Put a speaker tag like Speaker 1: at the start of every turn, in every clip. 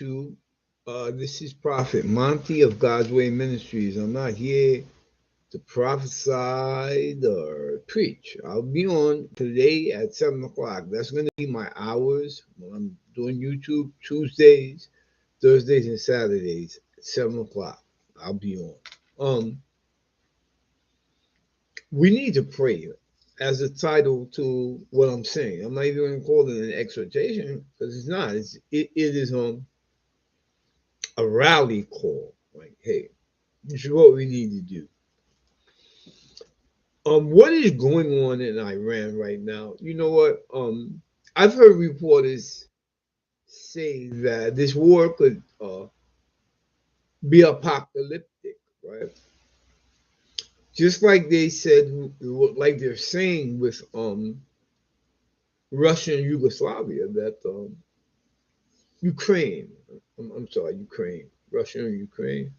Speaker 1: to this is Prophet Monty of God's Way Ministries. I'm not here to prophesy or preach. I'll be on today at 7 o'clock. That's going to be my hours when I'm doing YouTube Tuesdays, Thursdays, and Saturdays at 7 o'clock. I'll be on. We need to pray as a title to what I'm saying. I'm not even going to call it an exhortation because it's not. It is a rally call. Like, hey, this is what we need to do. What is going on in Iran right now? You know what? I've heard reporters say that this war could be apocalyptic, right? Just like they said, like they're saying with Russia and Yugoslavia, that Ukraine, I'm sorry, Ukraine, Russia and Ukraine,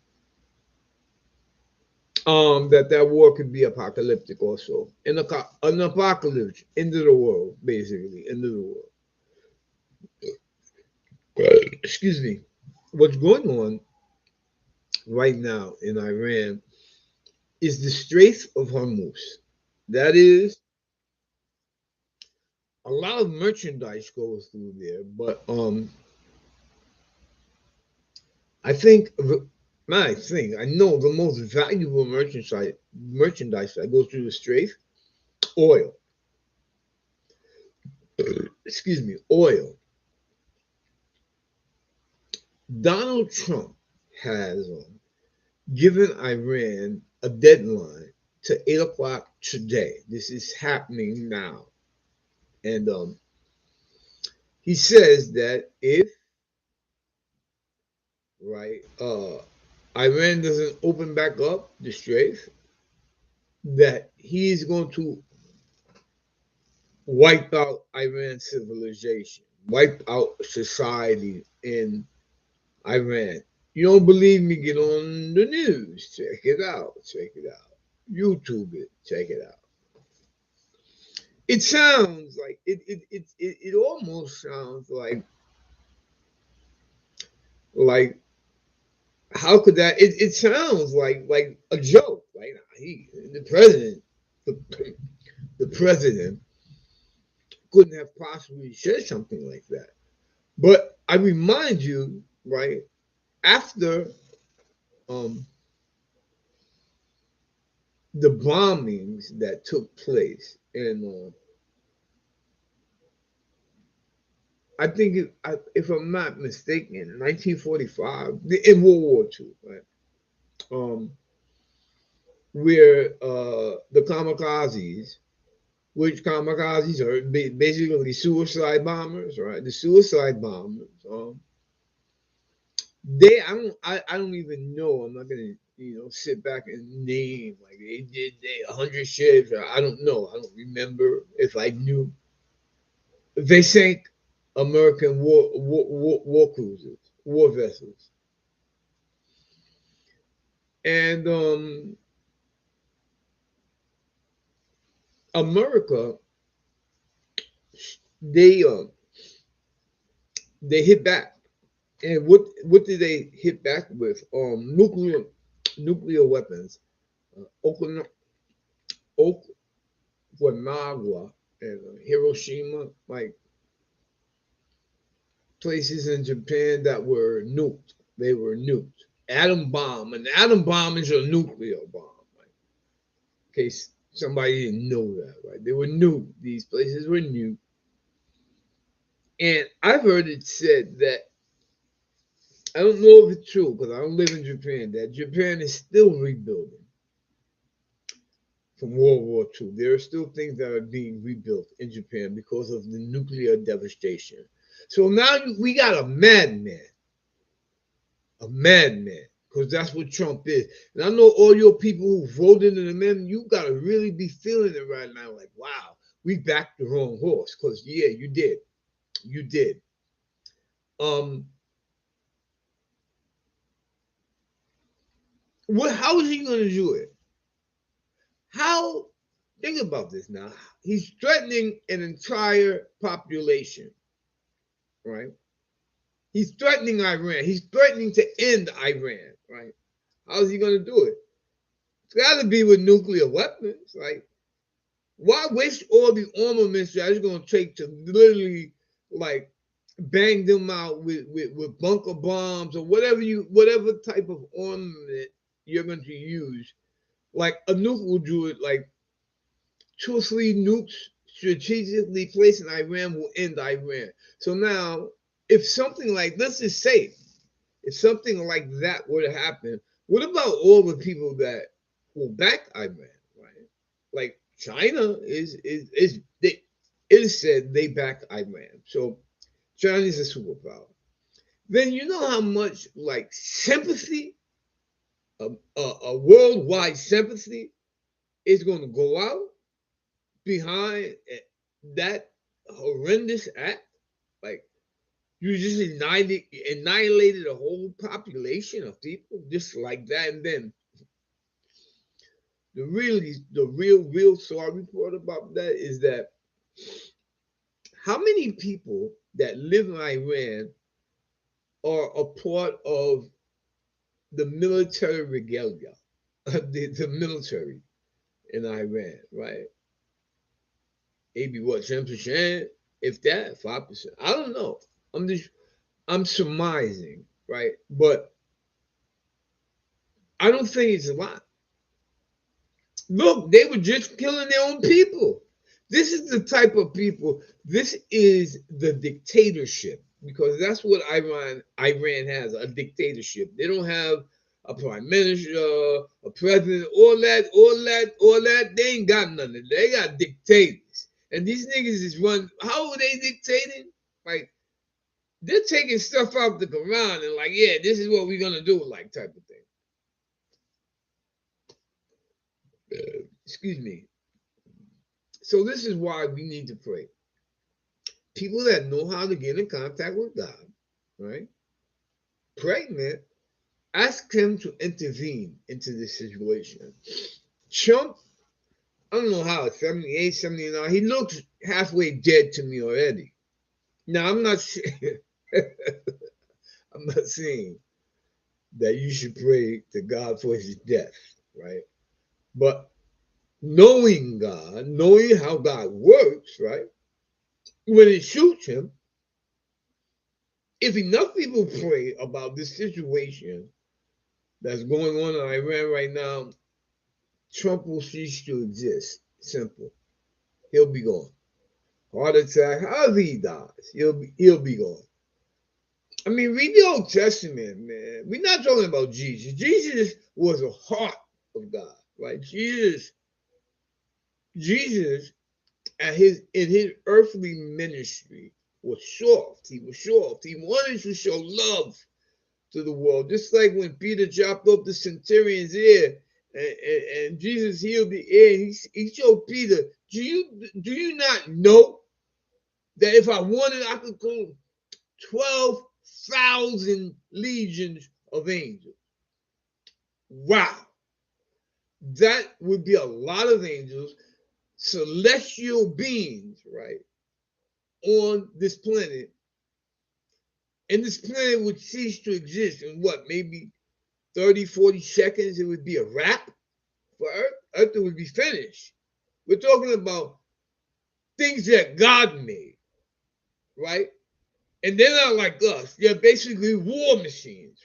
Speaker 1: that war could be apocalyptic also. An apocalypse, end of the world, basically, end of the world. Excuse me. What's going on right now in Iran is the Strait of Hormuz. That is, a lot of merchandise goes through there, but I think I know the most valuable merchandise that goes through the Strait, oil. Excuse me, oil. Donald Trump has given Iran a deadline to 8 o'clock today. This is happening now. And he says that if, right, Iran doesn't open back up the Strait, that he's going to wipe out Iran's civilization, wipe out society in Iran. You don't believe me? Get on the news. Check it out. Check it out. YouTube it. Check it out. It sounds like it almost sounds like how could that it sounds like a joke. Like he the, the president couldn't have possibly said something like that. But I remind you, right, after um the bombings that took place in I think if I'm not mistaken, 1945 in World War II, right? Um, where the kamikazes, which kamikazes are basically suicide bombers, right? The suicide bombers, I don't even know. I'm not gonna sit back and name like they 100 ships. I don't know. I don't remember if I knew. They sank American war cruisers, war vessels, and America they they hit back. And what did they hit back with? Nuclear weapons. Okinawa, Okinawa and Hiroshima, like places in Japan that were nuked. They were nuked. An atom bomb is a nuclear bomb. Like, in case somebody didn't know that, right? They were nuked. These places were nuked. And I've heard it said that I don't know if it's true because I don't live in Japan. That Japan is still rebuilding from World War II. There are still things that are being rebuilt in Japan because of the nuclear devastation. So now we got a madman, because that's what Trump is. And I know all your people who voted in the amendment, you got to really be feeling it right now. Like, wow, we backed the wrong horse. Because, yeah, you did. You did. Um, how is he going to do it? How? Think about this now. He's threatening an entire population, right? He's threatening Iran. He's threatening to end Iran, right? How's he going to do it? It's got to be with nuclear weapons. Like, why waste all the armaments that it's going to take to literally, like, bang them out with bunker bombs or whatever type of armament you're going to use? Like, a nuke will do it. Like, 2 or 3 nukes strategically placed in Iran will end Iran. So now, if something like, let's just say, if something like that were to happen, what about all the people that will back Iran, right? Like China is they, it is said they back Iran. So China is a superpower. Then you know how much like sympathy, a worldwide sympathy, is going to go out behind that horrendous act. Like you just annihilated a whole population of people just like that. And then the real sorry part about that is that how many people that live in Iran are a part of the military regalia, the military in Iran, right? Maybe what, 10%, if that, 5%. I don't know. I'm surmising, right? But I don't think it's a lot. Look, they were just killing their own people. This is the type of people, this is the dictatorship, because that's what Iran has, a dictatorship. They don't have a prime minister, a president, all that. They ain't got nothing. They got dictators. And these niggas is how are they dictating? Like, they're taking stuff out the Quran and like, yeah, this is what we're gonna do, like type of thing. Excuse me. So this is why we need to pray. People that know how to get in contact with God, right? Pray, man. Ask him to intervene into this situation. Trump, I don't know how, 78, 79, he looks halfway dead to me already. Now, I'm not I'm not saying that you should pray to God for his death, right? But knowing God, knowing how God works, right? When it shoots him, if enough people pray about this situation that's going on in Iran right now, Trump will cease to exist. Simple. He'll be gone. Heart attack, however he dies, he'll be gone. I mean, read the Old Testament, man. We're not talking about Jesus. Jesus was a heart of God, right? Jesus in his earthly ministry was soft. He was soft. He wanted to show love to the world. Just like when Peter chopped off the centurion's ear and Jesus healed the ear, he showed Peter, do you not know that if I wanted, I could call 12,000 legions of angels? Wow. That would be a lot of angels, celestial beings, right, on this planet. And this planet would cease to exist in what, maybe 30, 40 seconds? It would be a wrap for Earth. Earth would be finished. We're talking about things that God made, right? And they're not like us. They're basically war machines.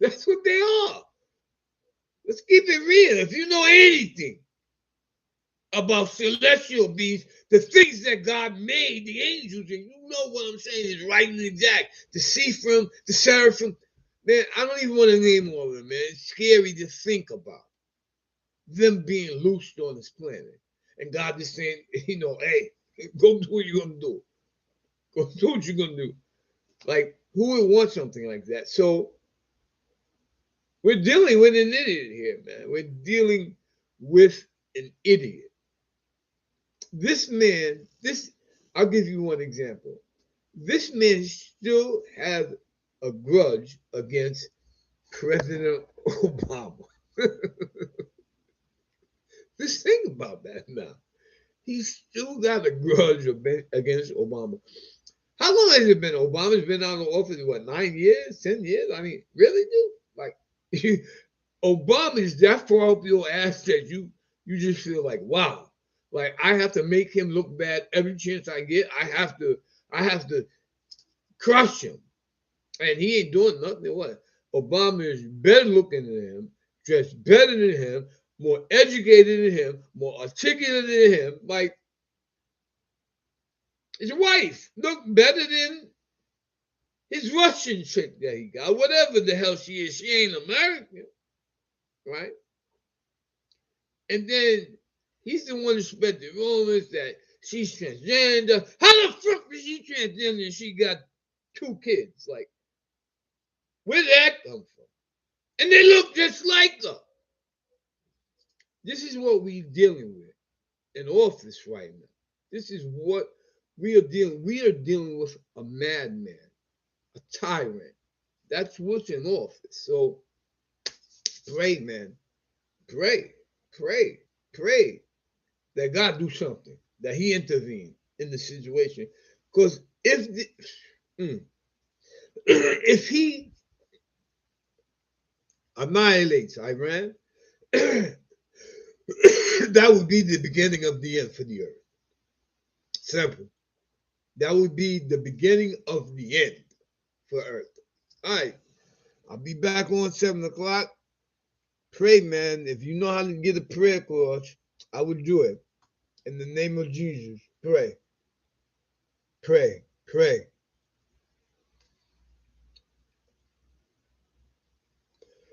Speaker 1: That's what they are. Let's keep it real. If you know anything about celestial beings, the things that God made, the angels, and you know what I'm saying is right and exact. The Sephrim, the Seraphim, man, I don't even want to name all of them, man. It's scary to think about them being loosed on this planet. And God is saying, hey, go do what you're going to do. Go do what you're going to do. Like, who would want something like that? So, we're dealing with an idiot here, man. We're dealing with an idiot. This man, I'll give you one example. This man still has a grudge against President Obama. Just think about that now. He's still got a grudge against Obama. How long has it been? Obama's been out of office, what, 9 years, 10 years? I mean, really, dude? Like, Obama is that far up your ass that you just feel like, wow. Like, I have to make him look bad every chance I get. I have to crush him. And he ain't doing nothing. What? Obama is better looking than him, dressed better than him, more educated than him, more articulate than him. Like, his wife looked better than his Russian chick that he got, whatever the hell she is. She ain't American, right? And then he's the one who spread the rumors that she's transgender. How the fuck is she transgender and she got 2 kids? Like, where did that come from? And they look just like her. This is what we're dealing with in office right now. This is what we are dealing. We are dealing with a madman, a tyrant. That's what's in office. So pray, man. Pray, pray that God do something, that He intervene in the situation. Because if He annihilates Iran, that would be the beginning of the end for the earth. Simple. That would be the beginning of the end for earth. All right. I'll be back on 7 o'clock. Pray, man. If you know how to get a prayer across, I would do it. In the name of Jesus, pray. Pray. Pray.